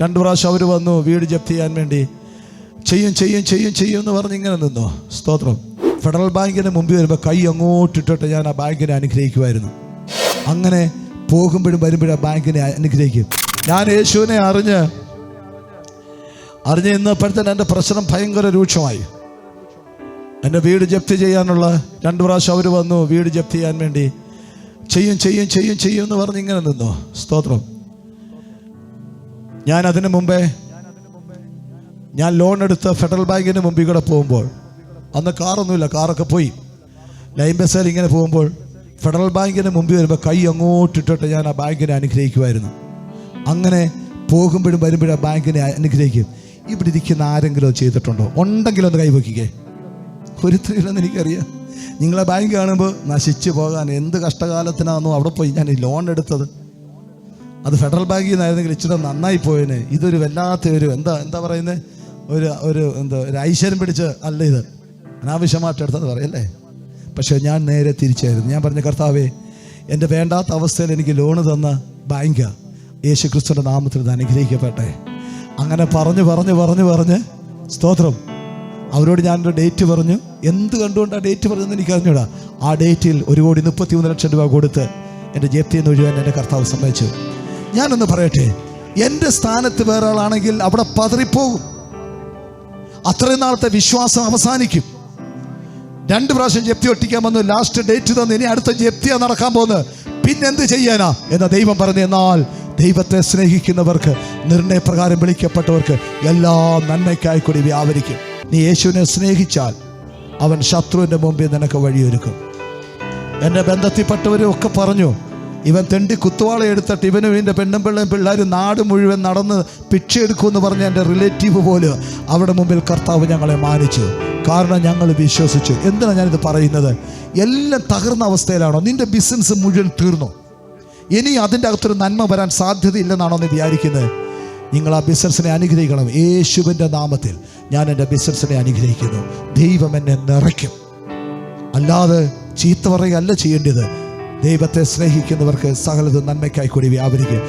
2 പ്രാവശ്യം അവർ വന്നു വീട് ജപ്തി ചെയ്യാൻ വേണ്ടി. ചെയ്യും എന്ന് പറഞ്ഞ് ഇങ്ങനെ നിന്നോ. സ്തോത്രം. ഫെഡറൽ ബാങ്കിന് മുമ്പിൽ വരുമ്പോൾ കൈ അങ്ങോട്ടിട്ടിട്ട് ഞാൻ ആ ബാങ്കിനെ അനുഗ്രഹിക്കുമായിരുന്നു. അങ്ങനെ പോകുമ്പോഴും വരുമ്പോഴും ആ ബാങ്കിനെ അനുഗ്രഹിക്കും. ഞാൻ യേശുവിനെ അറിഞ്ഞ് ഇന്നപ്പോഴത്തേന് എൻ്റെ പ്രശ്നം ഭയങ്കര രൂക്ഷമായി. എൻ്റെ വീട് ജപ്തി ചെയ്യാനുള്ള 2 പ്രാവശ്യം അവർ വന്നു വീട് ജപ്തി ചെയ്യാൻ വേണ്ടി. ചെയ്യും എന്ന് പറഞ്ഞ് ഇങ്ങനെ നിന്നോ. സ്തോത്രം. ഞാൻ അതിനു മുമ്പേ ഞാൻ ലോൺ എടുത്ത് ഫെഡറൽ ബാങ്കിന് മുമ്പിൽ കൂടെ പോകുമ്പോൾ, അന്ന് കാറൊന്നുമില്ല, കാറൊക്കെ പോയി, ലൈൻ ബസ്സിൽ ഇങ്ങനെ പോകുമ്പോൾ ഫെഡറൽ ബാങ്കിന് മുമ്പിൽ വരുമ്പോൾ കൈ അങ്ങോട്ടിട്ടിട്ട് ഞാൻ ആ ബാങ്കിനെ അനുഗ്രഹിക്കുമായിരുന്നു. അങ്ങനെ പോകുമ്പോഴും വരുമ്പോഴും ആ ബാങ്കിനെ അനുഗ്രഹിക്കും. ഇവിടെ ഇരിക്കുന്ന ആരെങ്കിലും ചെയ്തിട്ടുണ്ടോ? ഉണ്ടെങ്കിലും ഒന്ന് കൈവയ്ക്കേ. ഒരുത്തരില്ലെന്ന് എനിക്കറിയാം. നിങ്ങളെ ബാങ്ക് കാണുമ്പോൾ നശിച്ചു പോകാൻ എന്ത് കഷ്ടകാലത്തിനാണെന്നോ അവിടെ പോയി ഞാൻ ഈ ലോൺ എടുത്തത്. അത് ഫെഡറൽ ബാങ്കിൽ നിന്നായിരുന്നെങ്കിൽ ഇച്ചിരി നന്നായി പോയേനെ. ഇതൊരു വല്ലാത്ത ഒരു എന്താ പറയുന്നത്, ഒരു ഐശ്വര്യം പിടിച്ച് അല്ല, ഇത് അനാവശ്യമായിട്ട് എടുത്തത് പറയല്ലേ. പക്ഷേ ഞാൻ നേരെ തിരിച്ചായിരുന്നു. ഞാൻ പറഞ്ഞ കർത്താവേ, എൻ്റെ വേണ്ടാത്ത അവസ്ഥയിൽ എനിക്ക് ലോണ് തന്ന ബാങ്ക് യേശു ക്രിസ്തുവിൻ്റെ നാമത്തിൽ ഇത് അനുഗ്രഹിക്കപ്പെട്ടെ. അങ്ങനെ പറഞ്ഞ് സ്തോത്രം. അവരോട് ഞാനൊരു ഡേറ്റ് പറഞ്ഞു. എന്ത് കണ്ടുകൊണ്ടാണ് ഡേറ്റ് പറഞ്ഞതെന്ന് എനിക്ക് അറിഞ്ഞൂടാ. ആ ഡേറ്റിൽ 1,33,00,000 രൂപ കൊടുത്ത് എൻ്റെ ജപ്തിയിൽ നിന്ന് ഒഴിവാൻ എൻ്റെ കർത്താവ് സമ്മതിച്ചു. ഞാനൊന്ന് പറയട്ടെ, എൻ്റെ സ്ഥാനത്ത് വേറെ ആളാണെങ്കിൽ അവിടെ പതറിപ്പോകും. അത്രയും നാളത്തെ വിശ്വാസം അവസാനിക്കും. 2 പ്രാവശ്യം ജപ്തി ഒട്ടിക്കാൻ വന്നു, ലാസ്റ്റ് ഡേറ്റ് തന്നു, ഇനി അടുത്ത ജപ്തിയാണ് നടക്കാൻ പോകുന്നത്, പിന്നെന്ത് ചെയ്യാനാ എന്ന ദൈവം പറഞ്ഞു. എന്നാൽ ദൈവത്തെ സ്നേഹിക്കുന്നവർക്ക്, നിർണയപ്രകാരം വിളിക്കപ്പെട്ടവർക്ക് എല്ലാം നന്മയ്ക്കായി കൂടി വ്യാപരിക്കും. നീ യേശുവിനെ സ്നേഹിച്ചാൽ അവൻ ശത്രുവിൻ്റെ മുമ്പിൽ നിനക്ക് വഴിയൊരുക്കും. എൻ്റെ ബന്ധത്തിൽപ്പെട്ടവരും ഒക്കെ പറഞ്ഞു, ഇവൻ തെണ്ടി കുത്തുവാള എടുത്തിട്ട് ഇവനും ഇതിൻ്റെ പെണ്ണും പിള്ളയും പിള്ളേരും നാട് മുഴുവൻ നടന്ന് ഭിക്ഷയെടുക്കുമെന്ന് പറഞ്ഞ എൻ്റെ റിലേറ്റീവ് പോലും അവിടെ മുമ്പിൽ കർത്താവ് ഞങ്ങളെ മാനിച്ചു. കാരണം ഞങ്ങൾ വിശ്വസിച്ചു. എന്തിനാണ് ഞാനിത് പറയുന്നത്? എല്ലാം തകർന്ന അവസ്ഥയിലാണോ? നിൻ്റെ ബിസിനസ് മുഴുവൻ തീർന്നു, ഇനി അതിൻ്റെ അകത്തൊരു നന്മ വരാൻ സാധ്യതയില്ലെന്നാണോ നീ വിചാരിക്കുന്നത്? നിങ്ങൾ ആ ബിസിനസ്സിനെ അനുഗ്രഹിക്കണം. യേശുവിൻ്റെ നാമത്തിൽ ഞാൻ എൻ്റെ ബിസിനസ്സിനെ അനുഗ്രഹിക്കുന്നു. ദൈവം എന്നെ നിറയ്ക്കും. അല്ലാതെ ചീത്ത പറയുകയല്ല ചെയ്യേണ്ടത്. ദൈവത്തെ സ്നേഹിക്കുന്നവർക്ക് സകലതും നന്മയ്ക്കായി കൂടി വ്യാപരിക്കും.